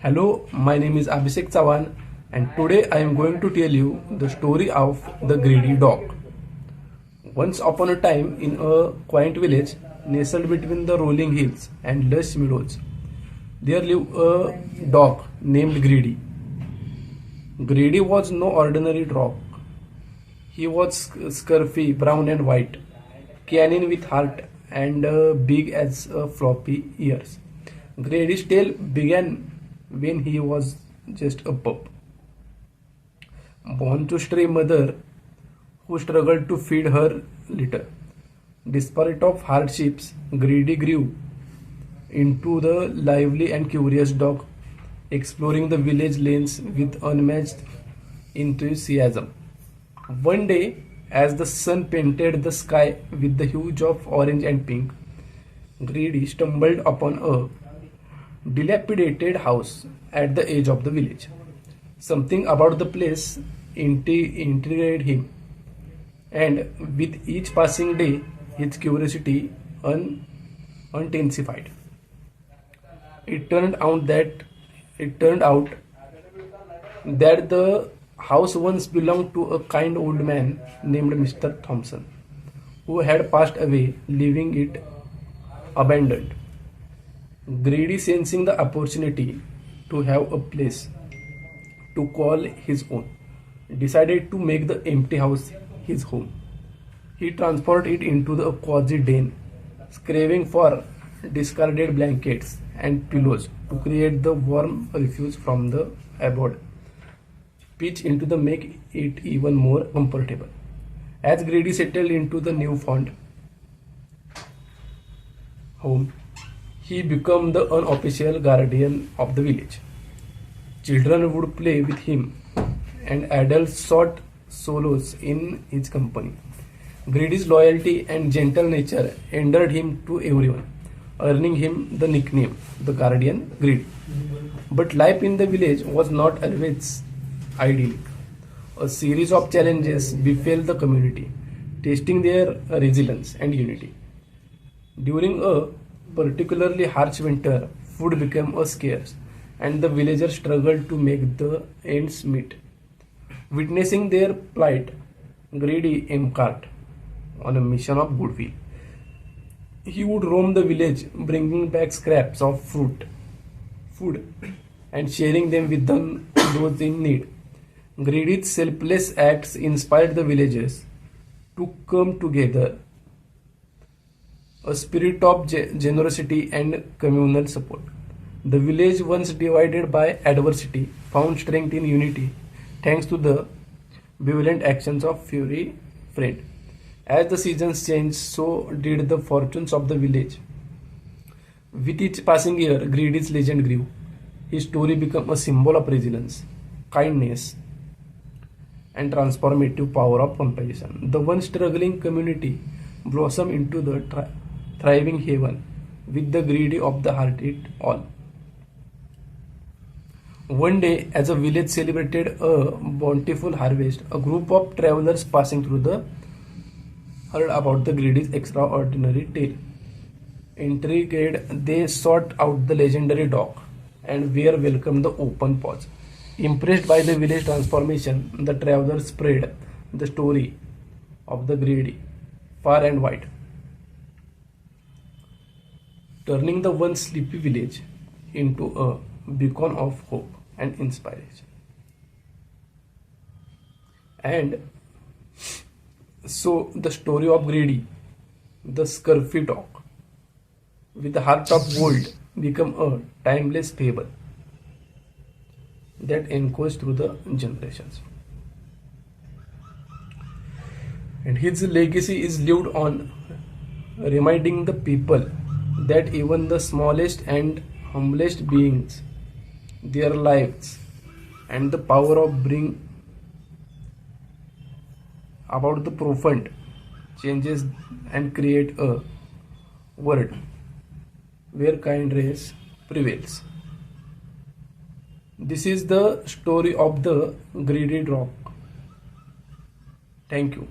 Hello, my name is Abhishek Chavan, and today I am going to tell you the story of the greedy dog. Once upon a time, in a quaint village nestled between the rolling hills and lush meadows, there lived a dog named Greedy. Greedy was no ordinary dog. He was scurfy, brown and white, canine with heart, and big as floppy ears. Grady's tale began when he was just a pup. Born to stray mother who struggled to feed her litter. Despite of hardships, Greedy grew into the lively and curious dog, exploring the village lanes with unmatched enthusiasm. One day, as the sun painted the sky with the hues of orange and pink, Greedy stumbled upon a dilapidated house at the edge of the village. Something about the place intrigued him, and with each passing day, his curiosity intensified. It turned out that it turned out that the house once belonged to a kind old man named Mr. Thompson, who had passed away, leaving it abandoned. Greedy, sensing the opportunity to have a place to call his own, decided to make the empty house his home. He transferred it into the cozy den, craving for discarded blankets and pillows to create the warm refuge from the abode, pitch into the make it even more comfortable. As Greedy settled into the newfound home, he became the unofficial guardian of the village. Children would play with him, and adults sought solace in his company. Greedy's loyalty and gentle nature endeared him to everyone, earning him the nickname the Guardian Greedy. But life in the village was not always idyllic. A series of challenges befell the community, testing their resilience and unity. During a particularly harsh winter, food became a scarce, and the villagers struggled to make the ends meet. Witnessing their plight, Greedy embarked on a mission of goodwill. He would roam the village, bringing back scraps of food, and sharing them with those in need. Greedy's selfless acts inspired the villagers to come together, a spirit of generosity and communal support. The village, once divided by adversity, found strength in unity thanks to the benevolent actions of Fury Friend. As the seasons changed, so did the fortunes of the village. With each passing year, Greedy's legend grew. His story became a symbol of resilience, kindness, and transformative power of compassion. The once struggling community blossomed into the thriving haven with the greedy of the heart it all. One day, as a village celebrated a bountiful harvest, a group of travelers passing through heard about the greedy's extraordinary tale. Intrigued, they sought out the legendary dog and were welcomed the open paws. Impressed by the village transformation, the travelers spread the story of the greedy far and wide, turning the once sleepy village into a beacon of hope and inspiration. And so, the story of Greedy, the scurfy dog, with the heart of gold, become a timeless fable that echoes through the generations. And his legacy is lived on, reminding the people that even the smallest and humblest beings, their lives, and the power of bring about the profound changes and create a world where kindness prevails. This is the story of the greedy dog. Thank you.